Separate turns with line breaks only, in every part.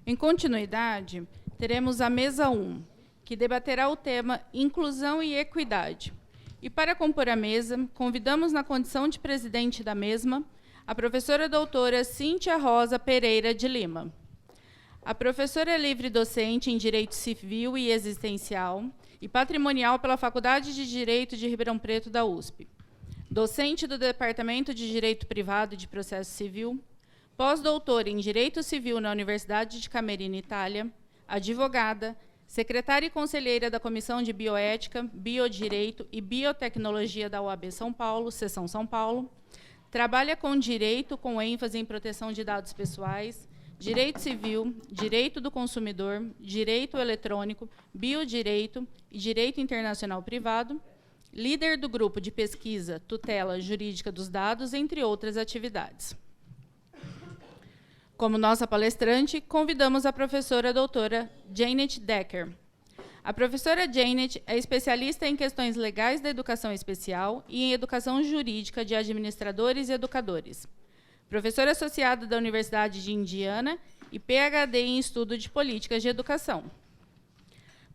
Em continuidade, teremos a mesa 1, que debaterá o tema Inclusão e Equidade. E para compor a mesa, convidamos na condição de presidente da mesma a professora doutora Cíntia Rosa Pereira de Lima. A professora é livre docente em Direito Civil e Existencial e Patrimonial pela Faculdade de Direito de Ribeirão Preto da USP. Docente do Departamento de Direito Privado e de Processo Civil, pós-doutora em Direito Civil na Universidade de Camerina, Itália, advogada, secretária e conselheira da Comissão de Bioética, Biodireito e Biotecnologia da UAB São Paulo, Seção São Paulo, trabalha com direito com ênfase em proteção de dados pessoais, direito civil, direito do consumidor, direito eletrônico, biodireito e direito internacional privado, líder do grupo de pesquisa Tutela Jurídica dos Dados, entre outras atividades. Como nossa palestrante, convidamos a professora doutora Janet Decker. A professora Janet é especialista em questões legais da educação especial e em educação jurídica de administradores e educadores. Professora associada da Universidade de Indiana e PhD em Estudo de Políticas de Educação.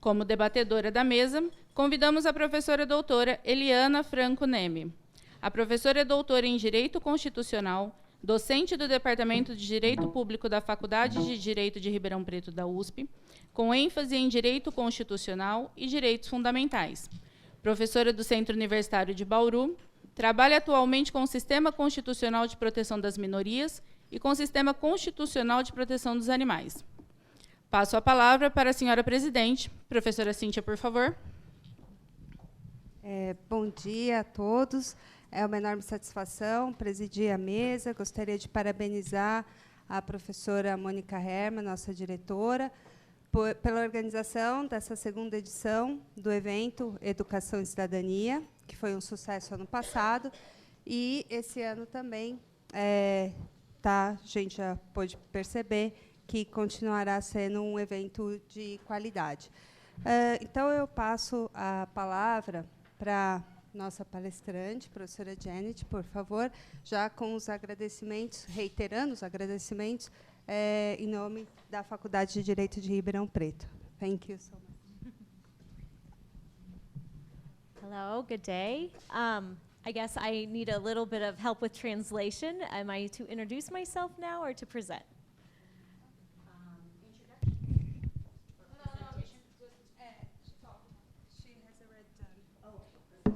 Como debatedora da mesa, convidamos a professora doutora Eliana Franco Neme. A professora é doutora em Direito Constitucional, docente do Departamento de Direito Público da Faculdade de Direito de Ribeirão Preto da USP, com ênfase em Direito Constitucional e Direitos Fundamentais. Professora do Centro Universitário de Bauru, trabalha atualmente com o Sistema Constitucional de Proteção das Minorias e com o Sistema Constitucional de Proteção dos Animais. Passo a palavra para a senhora presidente. Professora Cíntia, por favor.
Bom dia a todos. É uma enorme satisfação presidir a mesa. Gostaria de parabenizar a professora Mônica Herman, nossa diretora, pela organização dessa segunda edição do evento Educação e Cidadania, que foi um sucesso ano passado, e esse ano também a gente já pôde perceber que continuará sendo um evento de qualidade. Então, eu passo a palavra para nossa palestrante, professora Janet, por favor, já com os agradecimentos, reiterando os agradecimentos, em nome da Faculdade de Direito de Ribeirão Preto. Thank you so much.
Hello, good day. I guess I need a little bit of help with translation. Am I to introduce myself now or to present?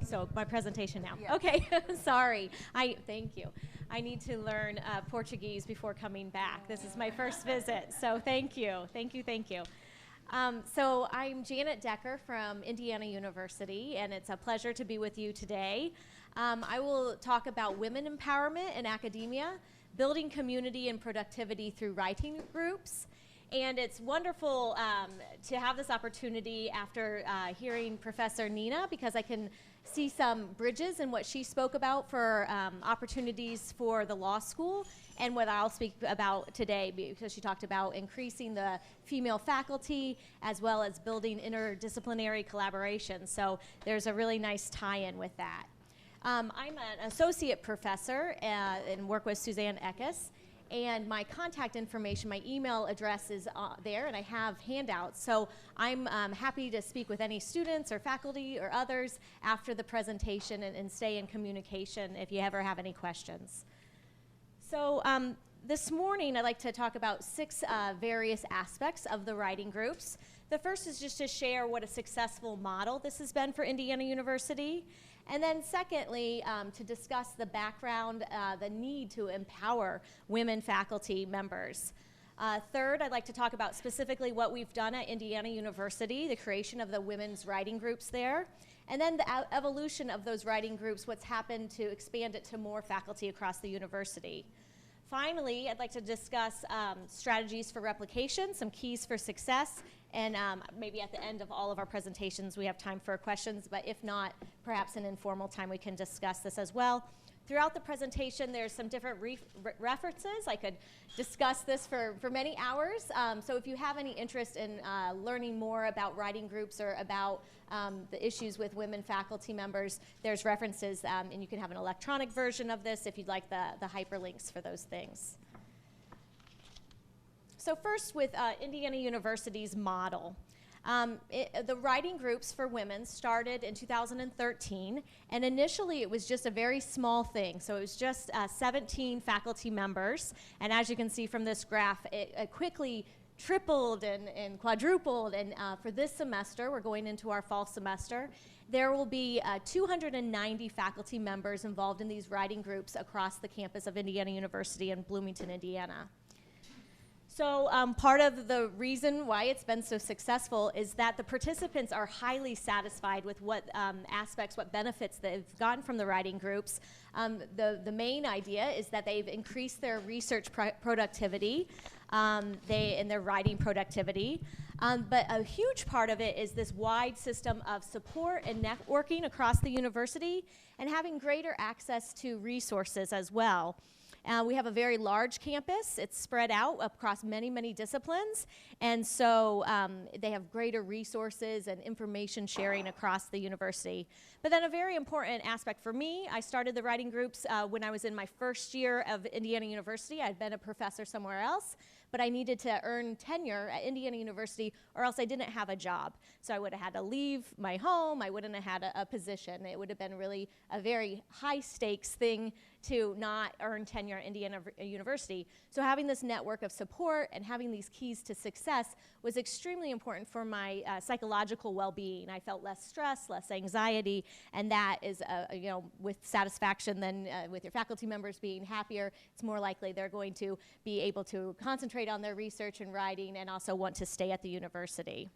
So my presentation now. Yeah. Okay, sorry. Thank you. I need to learn Portuguese before coming back. This is my first visit, so thank you. Thank you, thank you. So I'm Janet Decker from Indiana University, and it's a pleasure to be with you today. I will talk about women empowerment in academia, building community and productivity through writing groups. And it's wonderful to have this opportunity after hearing Professor Nina, because I can see some bridges in what she spoke about for opportunities for the law school and what I'll speak about today, because she talked about increasing the female faculty as well as building interdisciplinary collaboration. So there's a really nice tie-in with that. I'm an associate professor and work with Suzanne Eckes. And my contact information, my email address is there, and I have handouts. So I'm happy to speak with any students or faculty or others after the presentation and stay in communication if you ever have any questions. So this morning, I'd like to talk about 6 various aspects of the writing groups. The first is just to share what a successful model this has been for Indiana University. And then secondly, to discuss the background, the need to empower women faculty members. Third, I'd like to talk about specifically what we've done at Indiana University, the creation of the women's writing groups there, and then the evolution of those writing groups, what's happened to expand it to more faculty across the university. Finally, I'd like to discuss strategies for replication, some keys for success, and maybe at the end of all of our presentations we have time for questions, but if not, perhaps an informal time we can discuss this as well. Throughout the presentation, there's some different references. I could discuss this for many hours. So if you have any interest in learning more about writing groups or about the issues with women faculty members, there's references, and you can have an electronic version of this if you'd like the hyperlinks for those things. So first with Indiana University's model. The writing groups for women started in 2013, and initially it was just a very small thing. So it was just 17 faculty members, and as you can see from this graph, it quickly tripled and quadrupled, and for this semester, we're going into our fall semester, there will be 290 faculty members involved in these writing groups across the campus of Indiana University in Bloomington, Indiana. So part of the reason why it's been so successful is that the participants are highly satisfied with what aspects, what benefits they've gotten from the writing groups. The main idea is that they've increased their research productivity and their writing productivity. But a huge part of it is this wide system of support and networking across the university and having greater access to resources as well. We have a very large campus. It's spread out across many, many disciplines. And so they have greater resources and information sharing across the university. But then a very important aspect for me, I started the writing groups when I was in my first year of Indiana University. I'd been a professor somewhere else, but I needed to earn tenure at Indiana University or else I didn't have a job. So I would have had to leave my home. I wouldn't have had a position. It would have been really a very high stakes thing to not earn tenure at Indiana University. So having this network of support and having these keys to success was extremely important for my psychological well-being. I felt less stress, less anxiety, and that is, with satisfaction then with your faculty members being happier, it's more likely they're going to be able to concentrate on their research and writing and also want to stay at the university.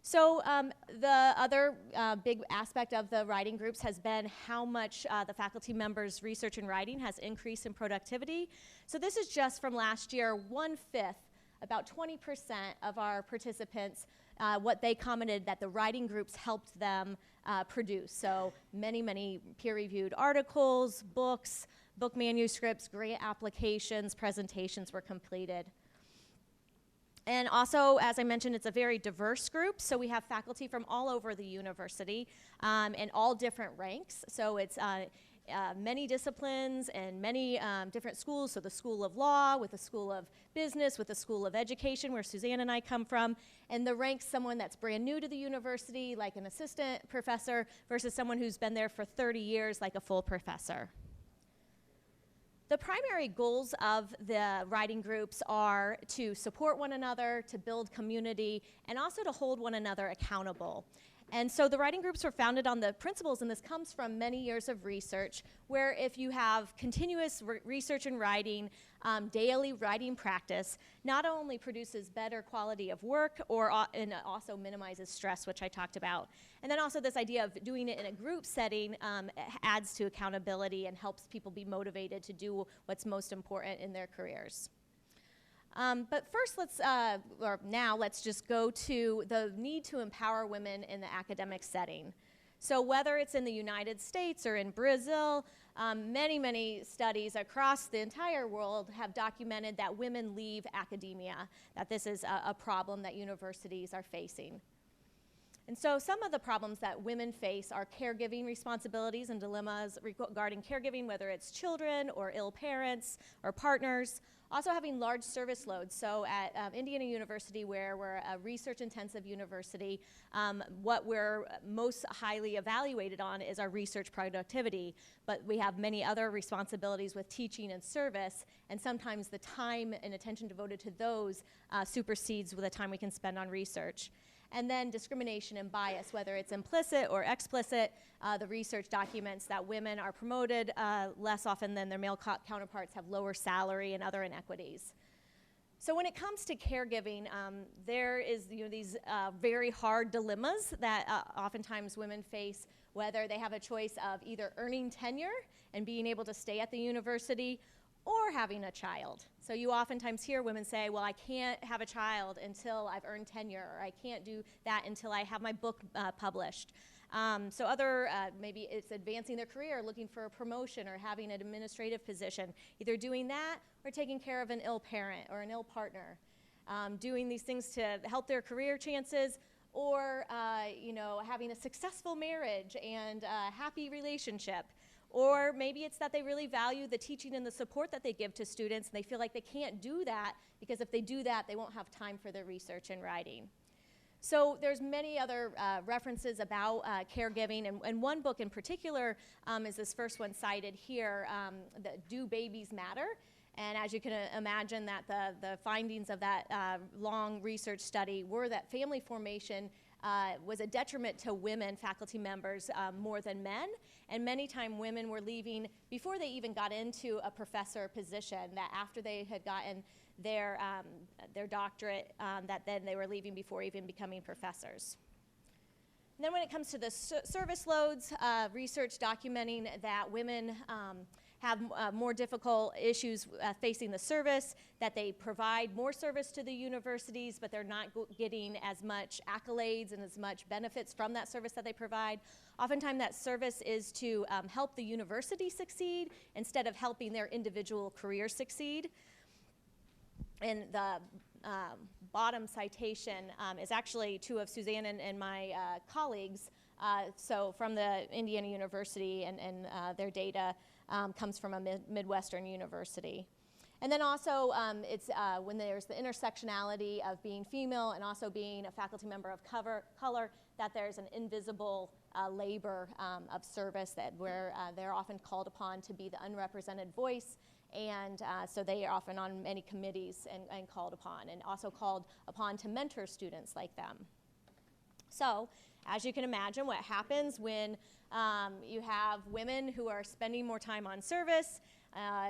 So the other big aspect of the writing groups has been how much the faculty members' research and writing has increased in productivity. So this is just from last year, 1/5, about 20% of our participants, what they commented that the writing groups helped them produce. So many, many peer-reviewed articles, books, book manuscripts, grant applications, presentations were completed. And also, as I mentioned, it's a very diverse group, so we have faculty from all over the university and all different ranks. So it's many disciplines and many different schools, so the School of Law, with the School of Business, with the School of Education, where Suzanne and I come from, and the ranks someone that's brand new to the university, like an assistant professor, versus someone who's been there for 30 years, like a full professor. The primary goals of the writing groups are to support one another, to build community, and also to hold one another accountable. And so the writing groups were founded on the principles, and this comes from many years of research, where if you have continuous research and writing, daily writing practice, not only produces better quality of work, and also minimizes stress, which I talked about. And then also this idea of doing it in a group setting adds to accountability and helps people be motivated to do what's most important in their careers. But first, let's just go to the need to empower women in the academic setting. So whether it's in the United States or in Brazil, many, many studies across the entire world have documented that women leave academia, that this is a problem that universities are facing. And so some of the problems that women face are caregiving responsibilities and dilemmas regarding caregiving, whether it's children or ill parents or partners. Also having large service loads. So at Indiana University, where we're a research-intensive university, what we're most highly evaluated on is our research productivity. But we have many other responsibilities with teaching and service, and sometimes the time and attention devoted to those supersedes the time we can spend on research. And then discrimination and bias, whether it's implicit or explicit, the research documents that women are promoted less often than their male counterparts, have lower salary and other inequities. So when it comes to caregiving, there is these very hard dilemmas that oftentimes women face, whether they have a choice of either earning tenure and being able to stay at the university or having a child. So you oftentimes hear women say, well, I can't have a child until I've earned tenure, or I can't do that until I have my book published. So maybe it's advancing their career, looking for a promotion or having an administrative position, either doing that or taking care of an ill parent or an ill partner, doing these things to help their career chances, or having a successful marriage and a happy relationship, Or maybe it's that they really value the teaching and the support that they give to students, and they feel like they can't do that because if they do that, they won't have time for their research and writing. So there's many other references about caregiving, and one book in particular is this first one cited here, Do Babies Matter? And as you can imagine, that the findings of that long research study were that family formation was a detriment to women faculty members more than men, and many times women were leaving before they even got into a professor position, that after they had gotten their doctorate, that then they were leaving before even becoming professors. And then when it comes to the service loads, research documenting that women have more difficult issues facing the service, that they provide more service to the universities, but they're not getting as much accolades and as much benefits from that service that they provide. Oftentimes that service is to help the university succeed instead of helping their individual career succeed. And the bottom citation is actually two of Suzanne and my colleagues, so from the Indiana University, and their data comes from a Midwestern university. And then also it's when there's the intersectionality of being female and also being a faculty member of color, that there's an invisible labor of service that where they're often called upon to be the unrepresented voice. And so they are often on many committees and called upon, and also called upon to mentor students like them. So, as you can imagine, what happens when you have women who are spending more time on service,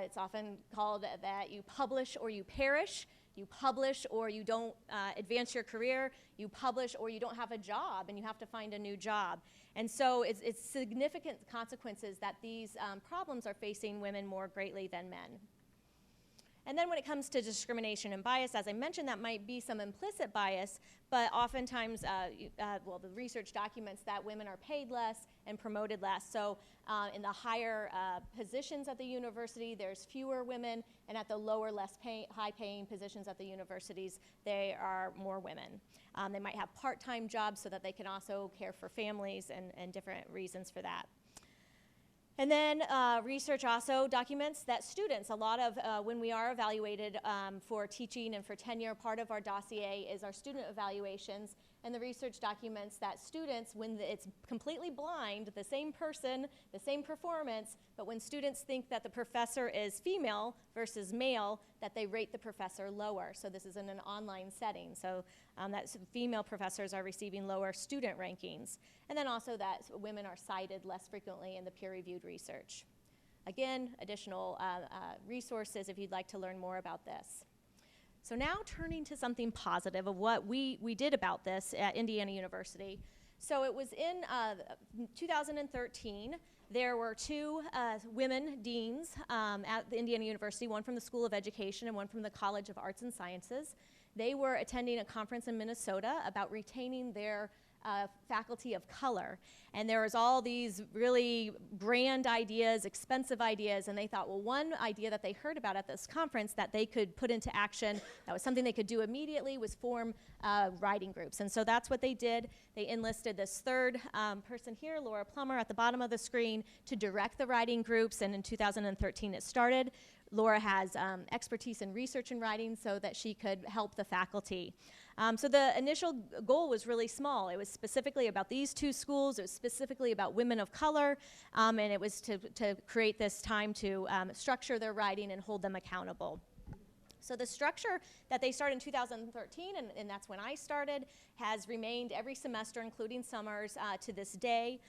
it's often called that you publish or you perish. You publish or you don't advance your career. You publish or you don't have a job and you have to find a new job. And so it's significant consequences that these problems are facing women more greatly than men. And then when it comes to discrimination and bias, as I mentioned, that might be some implicit bias, but oftentimes, well, the research documents that women are paid less and promoted less. So in the higher positions at the university, there's fewer women, and at the lower, high-paying positions at the universities, there are more women. They might have part-time jobs so that they can also care for families, and different reasons for that. And then research also documents that students, a lot of when we are evaluated for teaching and for tenure, part of our dossier is our student evaluations. And the research documents that students, when it's completely blind, the same person, the same performance, but when students think that the professor is female versus male, that they rate the professor lower. So this is in an online setting. So that female professors are receiving lower student rankings. And then also that women are cited less frequently in the peer-reviewed research. Again, additional resources if you'd like to learn more about this. So now turning to something positive of what we did about this at Indiana University. So it was in 2013, there were two women deans at the Indiana University, one from the School of Education and one from the College of Arts and Sciences. They were attending a conference in Minnesota about retaining their faculty of color. And there was all these really grand ideas, expensive ideas, and they thought, well, one idea that they heard about at this conference that they could put into action, that was something they could do immediately, was form writing groups. And so that's what they did. They enlisted this third person here, Laura Plummer, at the bottom of the screen, to direct the writing groups, and in 2013 it started. Laura has expertise in research and writing so that she could help the faculty. So the initial goal was really small. It was specifically about these two schools. It was specifically about women of color, and it was to create this time to structure their writing and hold them accountable. So the structure that they started in 2013, and that's when I started, has remained every semester, including summers, to this day.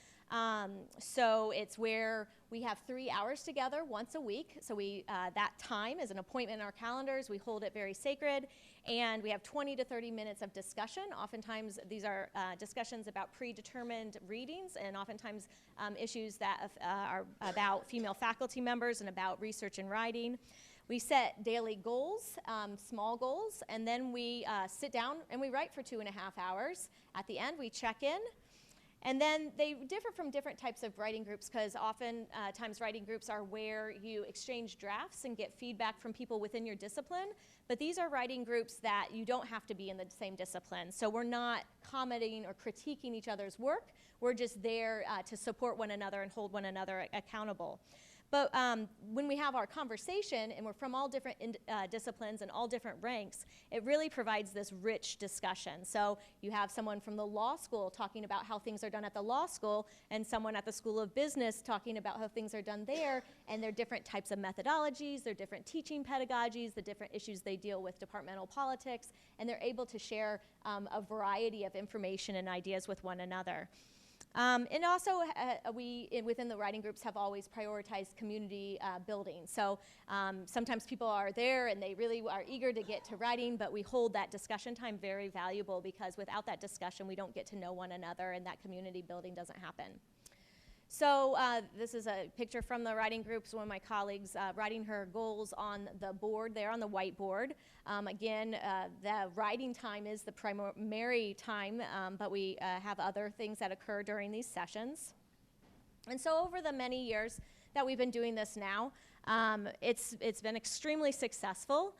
So it's where we have 3 hours together once a week. So that time is an appointment in our calendars. We hold it very sacred. And we have 20 to 30 minutes of discussion. Oftentimes these are discussions about predetermined readings, and oftentimes issues that are about female faculty members and about research and writing. We set daily goals, small goals, and then we sit down and we write for 2.5 hours. At the end, we check in. And then they differ from different types of writing groups because often times writing groups are where you exchange drafts and get feedback from people within your discipline. But these are writing groups that you don't have to be in the same discipline. So we're not commenting or critiquing each other's work. We're just there to support one another and hold one another accountable. But when we have our conversation and we're from all different disciplines and all different ranks, it really provides this rich discussion. So you have someone from the law school talking about how things are done at the law school, and someone at the School of Business talking about how things are done there, and their different types of methodologies, their different teaching pedagogies, the different issues they deal with departmental politics, and they're able to share a variety of information and ideas with one another. And also, we, within the writing groups, have always prioritized community building. So sometimes people are there and they really are eager to get to writing, but we hold that discussion time very valuable because without that discussion, we don't get to know one another and that community building doesn't happen. So this is a picture from the writing groups, one of my colleagues writing her goals on the board there on the whiteboard. Again, the writing time is the primary time, but we have other things that occur during these sessions. And so over the many years that we've been doing this now, it's been extremely successful.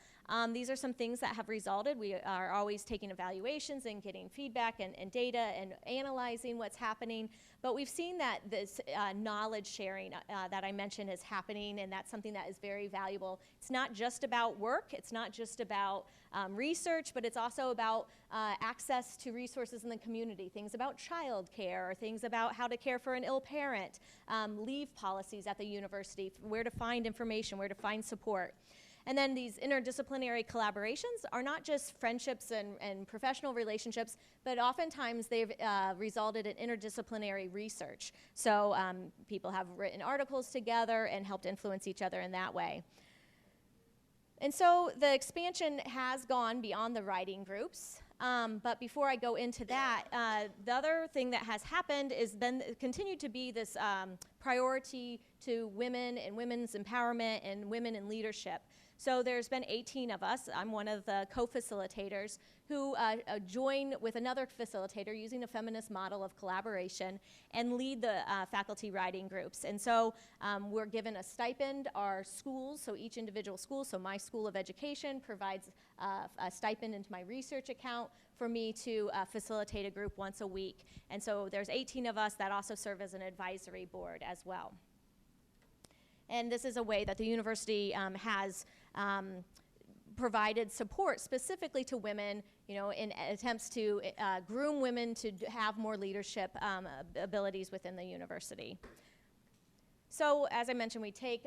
These are some things that have resulted. We are always taking evaluations and getting feedback and data and analyzing what's happening. But we've seen that this knowledge sharing that I mentioned is happening, and that's something that is very valuable. It's not just about work. It's not just about research, but it's also about access to resources in the community, things about childcare, or things about how to care for an ill parent, leave policies at the university, where to find information, where to find support. And then these interdisciplinary collaborations are not just friendships and professional relationships, but oftentimes they've resulted in interdisciplinary research. So people have written articles together and helped influence each other in that way. And so the expansion has gone beyond the writing groups. But before I go into that, the other thing that has happened is continued to be this priority to women and women's empowerment and women in leadership. So there's been 18 of us. I'm one of the co-facilitators who join with another facilitator using a feminist model of collaboration and lead the faculty writing groups. And so we're given a stipend. Our schools, so each individual school, so my School of Education provides a stipend into my research account for me to facilitate a group once a week. And so there's 18 of us that also serve as an advisory board as well. And this is a way that the university has provided support specifically to women, you know, in attempts to groom women to have more leadership abilities within the university. So as I mentioned, we take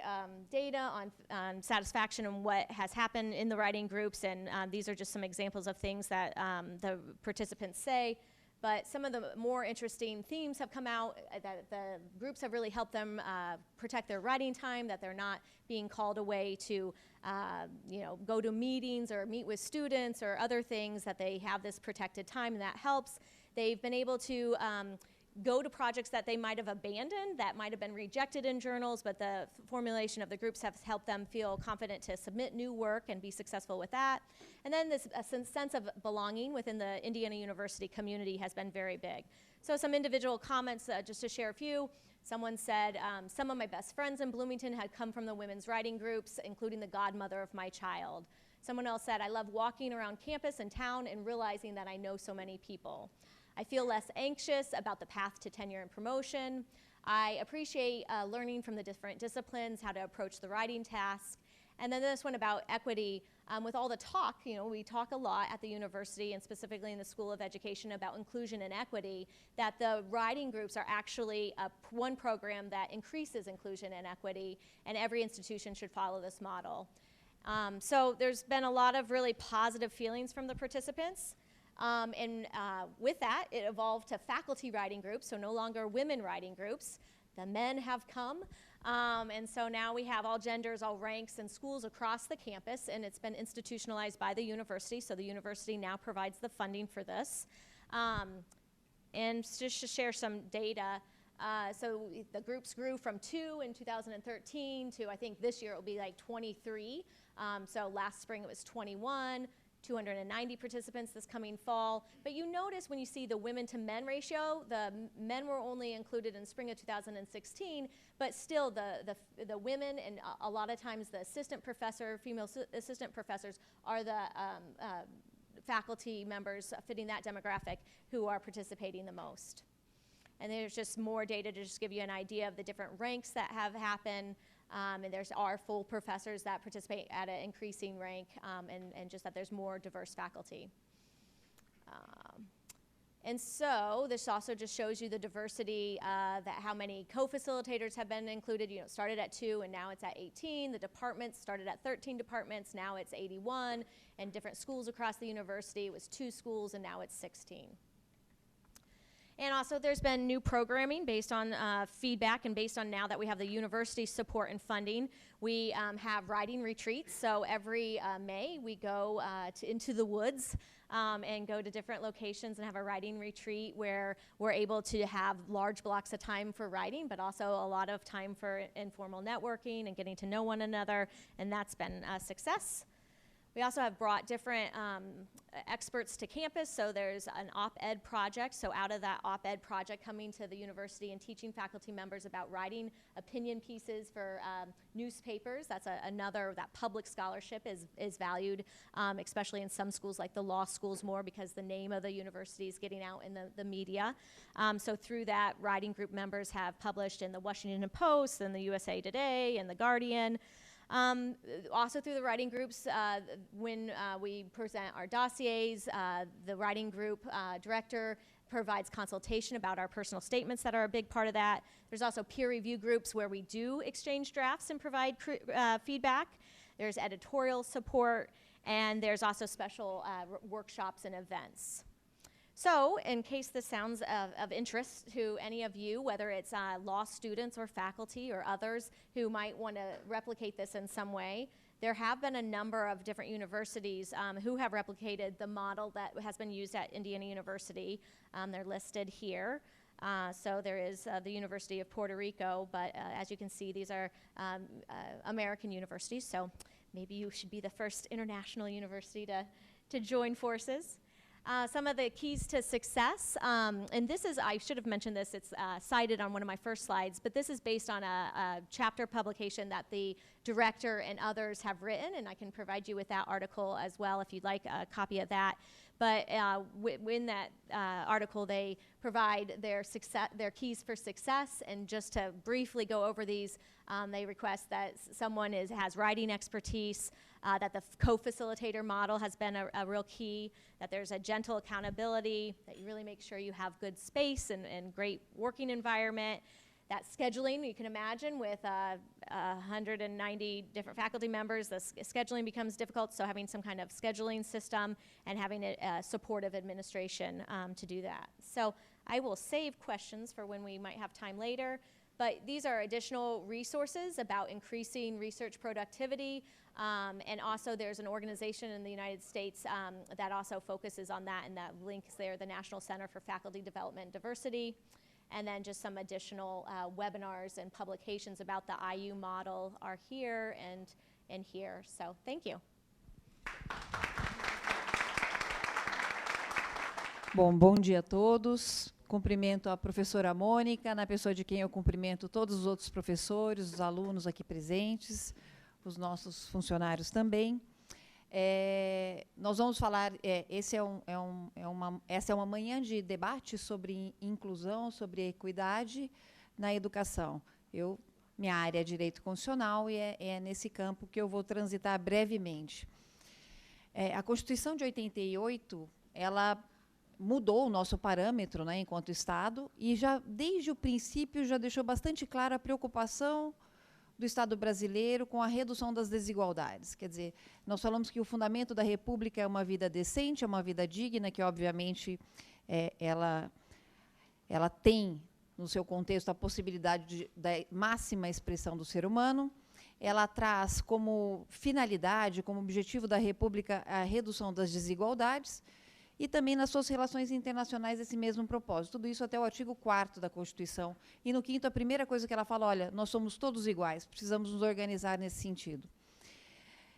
data on satisfaction and what has happened in the writing groups, and these are just some examples of things that the participants say. But some of the more interesting themes have come out that the groups have really helped them protect their writing time, that they're not being called away to you know, go to meetings or meet with students or other things, that they have this protected time, and that helps. They've been able to go to projects that they might have abandoned, that might have been rejected in journals, but the formulation of the groups has helped them feel confident to submit new work and be successful with that. And then this sense of belonging within the Indiana University community has been very big. So some individual comments, just to share a few. Someone said, some of my best friends in Bloomington had come from the women's writing groups, including the godmother of my child. Someone else said, I love walking around campus and town and realizing that I know so many people. I feel less anxious about the path to tenure and promotion. I appreciate learning from the different disciplines, how to approach the writing task. And then this one about equity. With all the talk, you know, we talk a lot at the university and specifically in the School of Education about inclusion and equity, that the writing groups are actually one program that increases inclusion and equity, and every institution should follow this model. So there's been a lot of really positive feelings from the participants. With that, it evolved to faculty writing groups, so no longer women writing groups. The men have come, and so now we have all genders, all ranks, and schools across the campus, and it's been institutionalized by the university, so the university now provides the funding for this. And just to share some data, so the groups grew from 2 in 2013 to, I think this year it will be like 23. So last spring it was 21. 290 participants this coming fall. But you notice when you see the women to men ratio, the men were only included in spring of 2016, but still the women and a lot of times the assistant professor, female assistant professors are the faculty members fitting that demographic who are participating the most. And there's just more data to just give you an idea of the different ranks that have happened. And there's our full professors that participate at an increasing rank, and just that there's more diverse faculty. And so this also just shows you the diversity, that how many co-facilitators have been included. You know, it started at 2 and now it's at 18. The departments started at 13 departments, now it's 81. And different schools across the university, it was 2 schools and now it's 16. And also there's been new programming based on feedback and based on now that we have the university support and funding. We have writing retreats. So every May we go into the woods and go to different locations and have a writing retreat where we're able to have large blocks of time for writing, but also a lot of time for informal networking and getting to know one another, and that's been a success. We also have brought different experts to campus, so there's an op-ed project. So out of that op-ed project, coming to the university and teaching faculty members about writing opinion pieces for newspapers. That's another, that public scholarship is valued, especially in some schools like the law schools more because the name of the university is getting out in the media. So through that, writing group members have published in the Washington Post and the USA Today and the Guardian. Also through the writing groups, when we present our dossiers, the writing group director provides consultation about our personal statements that are a big part of that. There's also peer review groups where we do exchange drafts and provide feedback. There's editorial support, and there's also special workshops and events. So, in case this sounds of interest to any of you, whether it's law students or faculty or others who might want to replicate this in some way, there have been a number of different universities who have replicated the model that has been used at Indiana University. They're listed here. So there is the University of Puerto Rico, but as you can see, these are American universities, so maybe you should be the first international university to join forces. Some of the keys to success, and this is, I should have mentioned this, it's cited on one of my first slides, but this is based on a chapter publication that the director and others have written, and I can provide you with that article as well if you'd like a copy of that. But in that article, they provide their keys for success, and just to briefly go over these, they request that someone has writing expertise, that the co-facilitator model has been a real key, that there's a gentle accountability, that you really make sure you have good space and great working environment, that scheduling, you can imagine with 190 different faculty members, the scheduling becomes difficult, so having some kind of scheduling system and having a supportive administration to do that. So I will save questions for when we might have time later, but these are additional resources about increasing research productivity, and also there's an organization in the United States that also focuses on that, and that links there, the National Center for Faculty Development and Diversity. And then just some additional webinars and publications about the IU model are here and here. So thank you.
Bom dia a todos. Cumprimento a professora Mônica, na pessoa de quem eu cumprimento todos os outros professores, os alunos aqui presentes, os nossos funcionários também. Nós vamos falar, essa é uma manhã de debate sobre inclusão, sobre equidade na educação. Minha área é direito constitucional e é nesse campo que eu vou transitar brevemente. A Constituição de 88, ela mudou o nosso parâmetro, né, enquanto Estado, e já desde o princípio já deixou bastante clara a preocupação do Estado brasileiro com a redução das desigualdades. Quer dizer, nós falamos que o fundamento da República é uma vida decente, é uma vida digna, que, obviamente, ela tem, no seu contexto, a possibilidade da máxima expressão do ser humano. Ela traz como finalidade, como objetivo da República, a redução das desigualdades, e também nas suas relações internacionais esse mesmo propósito. Tudo isso até o artigo 4º da Constituição. E no 5º, a primeira coisa que ela fala, olha, nós somos todos iguais, precisamos nos organizar nesse sentido.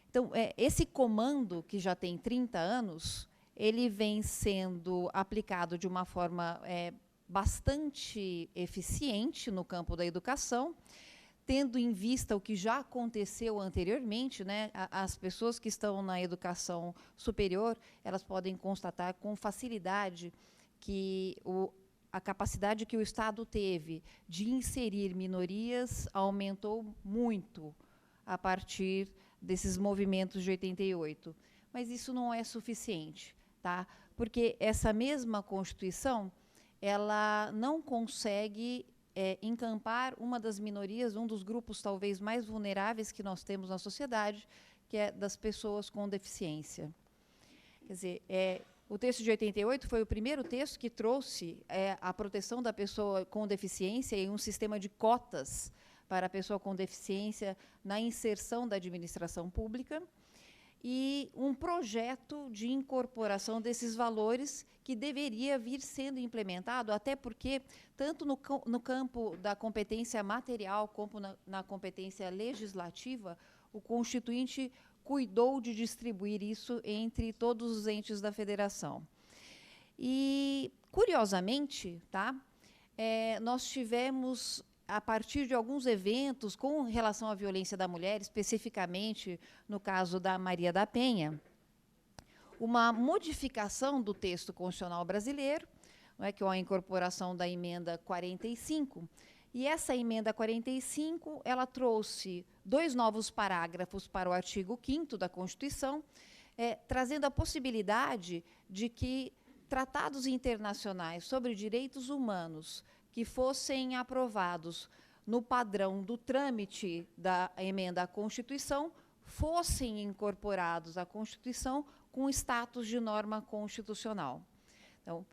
Então, esse comando, que já tem 30 anos, ele vem sendo aplicado de uma forma bastante eficiente no campo da educação, tendo em vista o que já aconteceu anteriormente, né, as pessoas que estão na educação superior, elas podem constatar com facilidade que a capacidade que o Estado teve de inserir minorias aumentou muito a partir desses movimentos de 88. Mas isso não é suficiente, tá? Porque essa mesma Constituição, ela não consegue encampar uma das minorias, um dos grupos talvez mais vulneráveis que nós temos na sociedade, que é das pessoas com deficiência. Quer dizer, o texto de 88 foi o primeiro texto que trouxe a proteção da pessoa com deficiência e um sistema de cotas para a pessoa com deficiência na inserção da administração pública e um projeto de incorporação desses valores que deveria vir sendo implementado, até porque, tanto no campo da competência material como na competência legislativa, o Constituinte cuidou de distribuir isso entre todos os entes da federação. E, curiosamente, tá, nós tivemos, a partir de alguns eventos com relação à violência da mulher, especificamente no caso da Maria da Penha, uma modificação do texto constitucional brasileiro, que é a incorporação da emenda 45, e essa emenda 45, ela trouxe 2 novos parágrafos para o artigo 5º da Constituição, trazendo a possibilidade de que tratados internacionais sobre direitos humanos que fossem aprovados no padrão do trâmite da emenda à Constituição fossem incorporados à Constituição com status de norma constitucional. Então,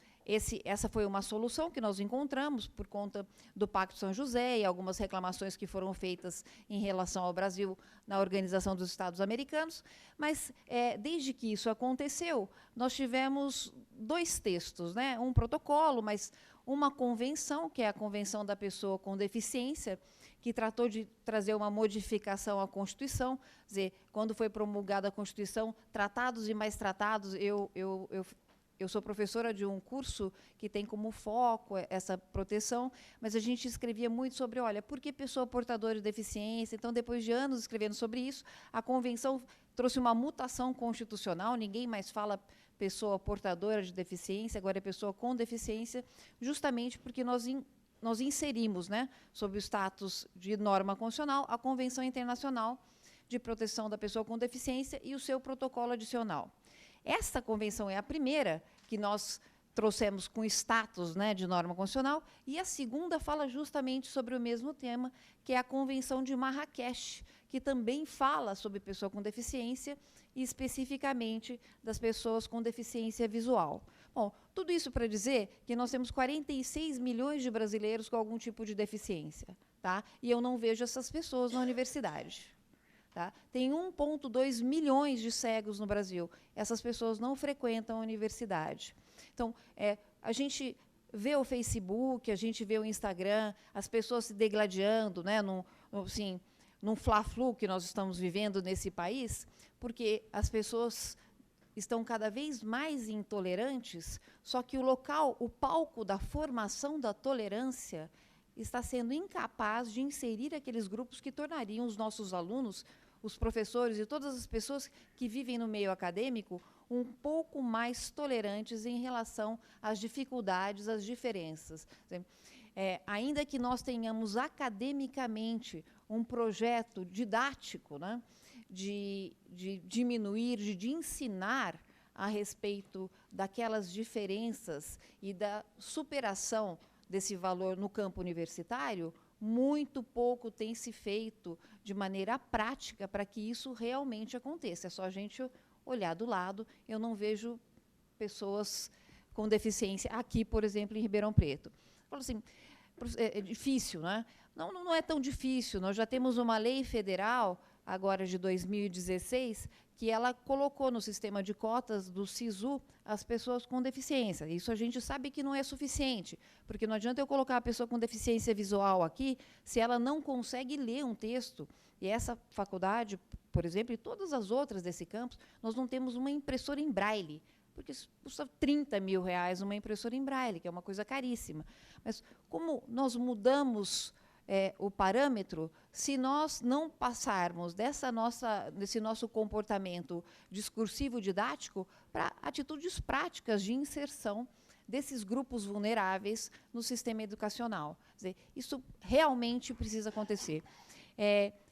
essa foi uma solução que nós encontramos por conta do Pacto São José e algumas reclamações que foram feitas em relação ao Brasil na Organização dos Estados Americanos, mas, desde que isso aconteceu, nós tivemos 2 textos, né? Um protocolo, mas uma convenção, que é a Convenção da Pessoa com Deficiência, que tratou de trazer uma modificação à Constituição. Quer dizer, quando foi promulgada a Constituição, tratados e mais tratados, eu sou professora de um curso que tem como foco essa proteção, mas a gente escrevia muito sobre, olha, por que pessoa portadora de deficiência? Então, depois de anos escrevendo sobre isso, a Convenção trouxe uma mutação constitucional, ninguém mais fala pessoa portadora de deficiência, agora é pessoa com deficiência, justamente porque nós inserimos, né, sob o status de norma constitucional, a Convenção Internacional de Proteção da Pessoa com Deficiência e o seu protocolo adicional. Esta convenção é a primeira que nós trouxemos com status, né, de norma constitucional, e a segunda fala justamente sobre o mesmo tema, que é a Convenção de Marrakech, que também fala sobre pessoa com deficiência e especificamente das pessoas com deficiência visual. Bom, tudo isso para dizer que nós temos 46 milhões de brasileiros com algum tipo de deficiência, tá? E eu não vejo essas pessoas na universidade. Tá? Tem 1,2 milhões de cegos no Brasil. Essas pessoas não frequentam a universidade. Então, a gente vê o Facebook, a gente vê o Instagram, as pessoas se degladiando, né, num fla-flu que nós estamos vivendo nesse país, porque as pessoas estão cada vez mais intolerantes, só que o local, o palco da formação da tolerância está sendo incapaz de inserir aqueles grupos que tornariam os nossos alunos, os professores e todas as pessoas que vivem no meio acadêmico um pouco mais tolerantes em relação às dificuldades, às diferenças. Ainda que nós tenhamos academicamente um projeto didático, né, de diminuir, de ensinar a respeito daquelas diferenças e da superação desse valor no campo universitário, muito pouco tem se feito de maneira prática para que isso realmente aconteça. É só a gente olhar do lado. Eu não vejo pessoas com deficiência aqui, por exemplo, em Ribeirão Preto. Falo assim, é difícil, né? Não é tão difícil. Nós já temos uma lei federal, agora de 2016, que ela colocou no sistema de cotas do SISU as pessoas com deficiência. Isso a gente sabe que não é suficiente, porque não adianta eu colocar a pessoa com deficiência visual aqui se ela não consegue ler um texto. E essa faculdade, por exemplo, e todas as outras desse campus, nós não temos uma impressora em braille, porque custa R$30 mil uma impressora em braille, que é uma coisa caríssima. Mas como nós mudamos o parâmetro, se nós não passarmos desse nosso comportamento discursivo didático para atitudes práticas de inserção desses grupos vulneráveis no sistema educacional. Quer dizer, isso realmente precisa acontecer.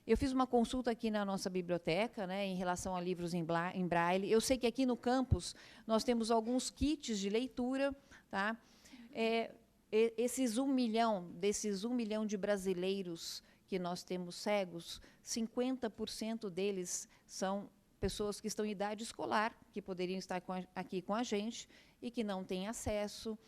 Eu fiz uma consulta aqui na nossa biblioteca, né, em relação a livros em braille. Eu sei que aqui no campus nós temos alguns kits de leitura, tá? Desses 1 milhão de brasileiros que nós temos cegos, 50% deles são pessoas que estão em idade escolar, que poderiam estar aqui com a gente e que não têm acesso.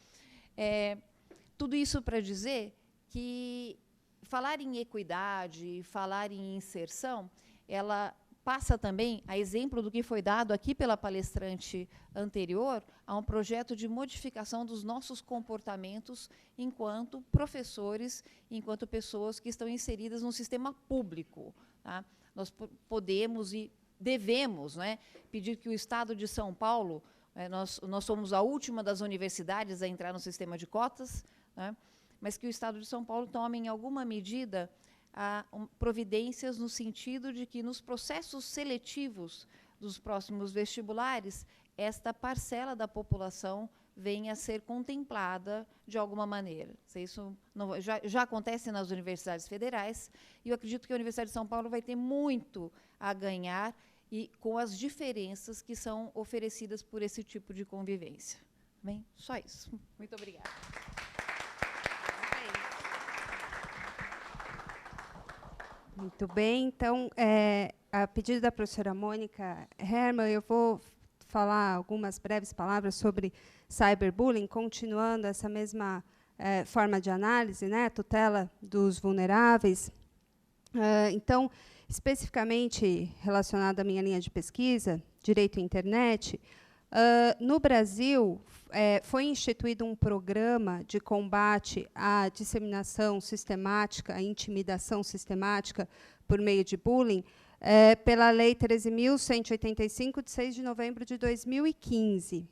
Tudo isso para dizer que falar em equidade, falar em inserção, ela passa também, a exemplo do que foi dado aqui pela palestrante anterior, a um projeto de modificação dos nossos comportamentos enquanto professores, enquanto pessoas que estão inseridas no sistema público. Tá? Nós podemos e devemos, né, pedir que o Estado de São Paulo, nós somos a última das universidades a entrar no sistema de cotas, né, mas que o Estado de São Paulo tome, em alguma medida, providências no sentido de que, nos processos seletivos dos próximos vestibulares, esta parcela da população venha a ser contemplada de alguma maneira. Isso já acontece nas universidades federais, e eu acredito que a Universidade de São Paulo vai ter muito a ganhar e com as diferenças que são oferecidas por esse tipo de convivência. Bem, só isso. Muito obrigada.
Muito bem. Então, a pedido da professora Mônica Herman, eu vou falar algumas breves palavras sobre cyberbullying, continuando essa mesma forma de análise, né, tutela dos vulneráveis. Então, especificamente relacionado à minha linha de pesquisa, direito à internet, no Brasil, foi instituído um programa de combate à disseminação sistemática, à intimidação sistemática por meio de bullying, pela Lei 13.185, de 6 de novembro de 2015.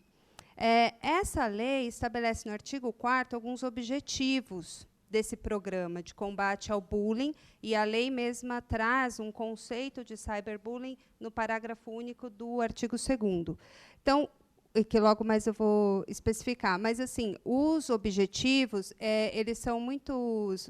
Essa lei estabelece, no artigo 4º, alguns objetivos desse programa de combate ao bullying, e a lei mesma traz um conceito de cyberbullying no parágrafo único do artigo 2º. Então, que logo mais eu vou especificar, mas assim, os objetivos eles são muito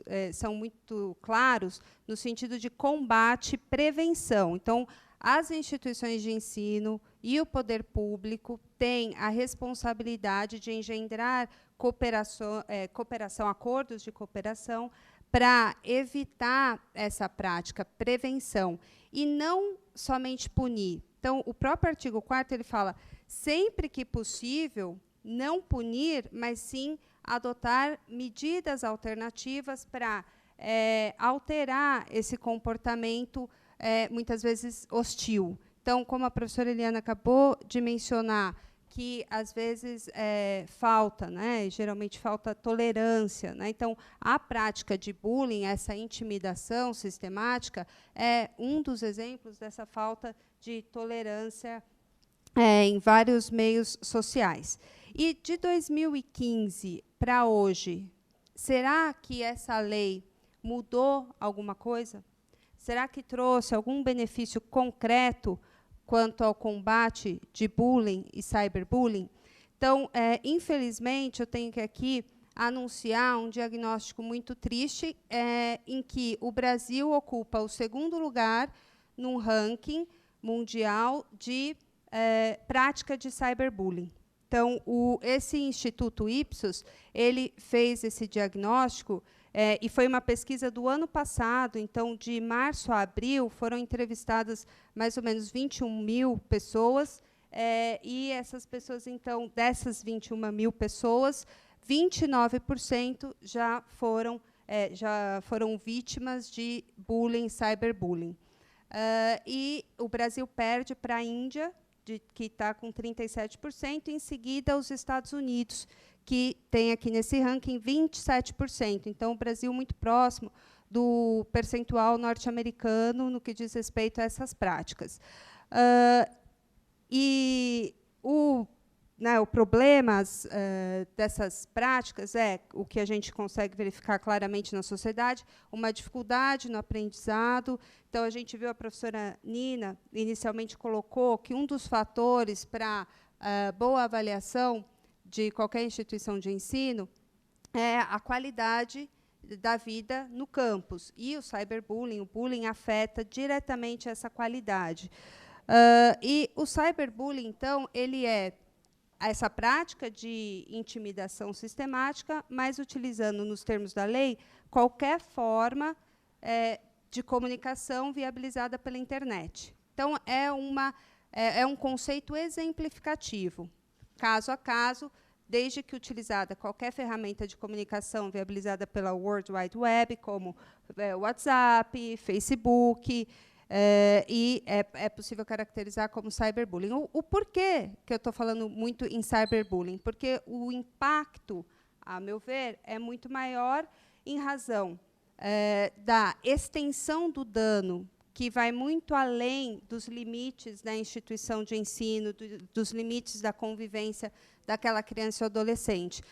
claros no sentido de combate e prevenção. Então, as instituições de ensino e o poder público têm a responsabilidade de engendrar cooperação, acordos de cooperação, para evitar essa prática, prevenção, e não somente punir. Então, o próprio artigo 4º ele fala, sempre que possível, não punir, mas sim adotar medidas alternativas para alterar esse comportamento, muitas vezes hostil. Então, como a professora Eliana acabou de mencionar, que às vezes falta, né, geralmente falta tolerância, né? Então, a prática de bullying, essa intimidação sistemática, é um dos exemplos dessa falta de tolerância em vários meios sociais. E de 2015 para hoje, será que essa lei mudou alguma coisa? Será que trouxe algum benefício concreto quanto ao combate de bullying e cyberbullying? Então, infelizmente, eu tenho que aqui anunciar um diagnóstico muito triste, em que o Brasil ocupa o 2º lugar num ranking mundial de prática de cyberbullying. Então, esse Instituto Ipsos, ele fez esse diagnóstico, e foi uma pesquisa do ano passado. Então, de março a abril, foram entrevistadas mais ou menos 21 mil pessoas, e essas pessoas, então, dessas 21 mil pessoas, 29% já foram vítimas de bullying, cyberbullying. e o Brasil perde para a Índia, que está com 37%, em seguida os Estados Unidos, que tem aqui nesse ranking 27%. Então, o Brasil muito próximo do percentual norte-americano no que diz respeito a essas práticas. E o problema dessas práticas é o que a gente consegue verificar claramente na sociedade, uma dificuldade no aprendizado. Então, a gente viu a professora Nina, inicialmente colocou que um dos fatores para boa avaliação de qualquer instituição de ensino é a qualidade da vida no campus. E o cyberbullying, o bullying, afeta diretamente essa qualidade. E o cyberbullying, então, ele é essa prática de intimidação sistemática, mas utilizando, nos termos da lei, qualquer forma de comunicação viabilizada pela internet. Então, é um conceito exemplificativo, caso a caso, desde que utilizada qualquer ferramenta de comunicação viabilizada pela World Wide Web, como WhatsApp, Facebook, e é possível caracterizar como cyberbullying. O porquê que eu estou falando muito em cyberbullying? Porque o impacto, a meu ver, é muito maior em razão da extensão do dano, que vai muito além dos limites da instituição de ensino, dos limites da convivência daquela criança ou adolescente.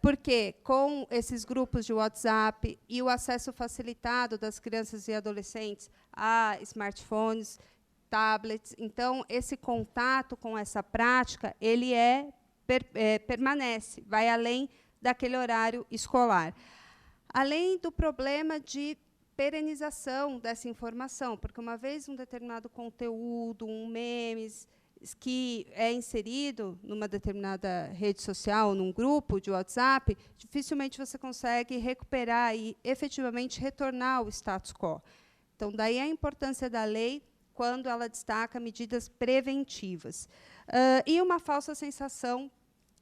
Porque, com esses grupos de WhatsApp e o acesso facilitado das crianças e adolescentes a smartphones, tablets, então, esse contato com essa prática, ele permanece, vai além daquele horário escolar. Além do problema de perenização dessa informação, porque, uma vez um determinado conteúdo, memes, que é inserido numa determinada rede social, num grupo de WhatsApp, dificilmente você consegue recuperar e, efetivamente, retornar ao status quo. Então, daí a importância da lei quando ela destaca medidas preventivas. E uma falsa sensação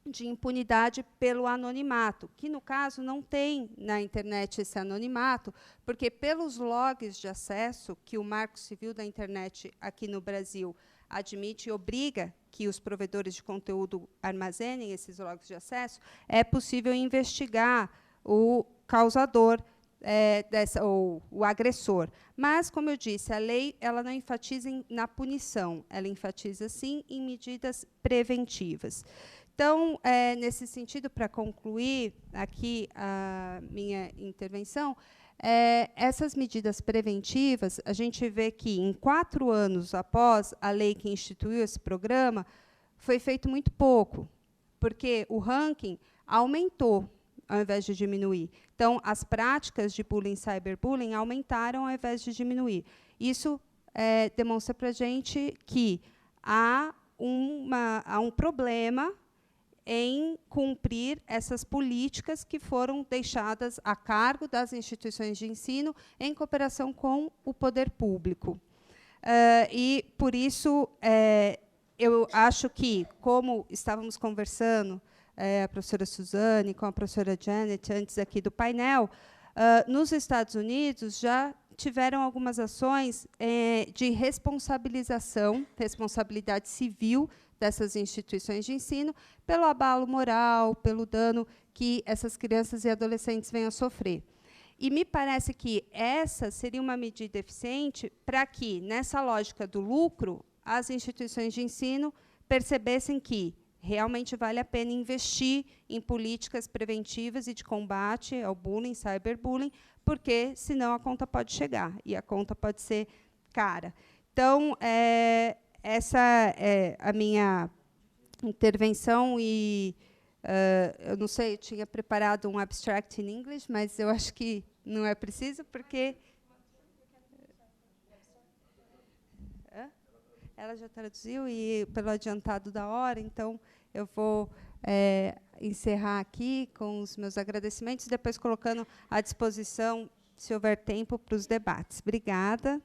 de impunidade pelo anonimato, que, no caso, não tem na internet esse anonimato, porque, pelos logs de acesso que o Marco Civil da Internet aqui no Brasil admite e obriga que os provedores de conteúdo armazenem esses logs de acesso, é possível investigar o causador, ou o agressor. Mas, como eu disse, a lei ela não enfatiza na punição, ela enfatiza, sim, em medidas preventivas. Então, nesse sentido, para concluir aqui a minha intervenção, essas medidas preventivas, a gente vê que, em 4 anos após a lei que instituiu esse programa, foi feito muito pouco, porque o ranking aumentou, ao invés de diminuir. Então, as práticas de bullying e cyberbullying aumentaram, ao invés de diminuir. Isso demonstra para a gente que há um problema em cumprir essas políticas que foram deixadas a cargo das instituições de ensino em cooperação com o poder público. E, por isso, eu acho que, como estávamos conversando, a professora Suzane com a professora Janet, antes aqui do painel, nos Estados Unidos já tiveram algumas ações de responsabilidade civil dessas instituições de ensino, pelo abalo moral, pelo dano que essas crianças e adolescentes venham a sofrer. E me parece que essa seria uma medida eficiente para que, nessa lógica do lucro, as instituições de ensino percebessem que realmente vale a pena investir em políticas preventivas e de combate ao bullying, cyberbullying, porque, senão, a conta pode chegar, e a conta pode ser cara. Então, essa é a minha intervenção, e eu não sei, eu tinha preparado um abstract in English, mas eu acho que não é preciso, porque ela já traduziu, e pelo adiantado da hora, então eu vou encerrar aqui com os meus agradecimentos, depois colocando à disposição, se houver tempo, para os debates. Obrigada.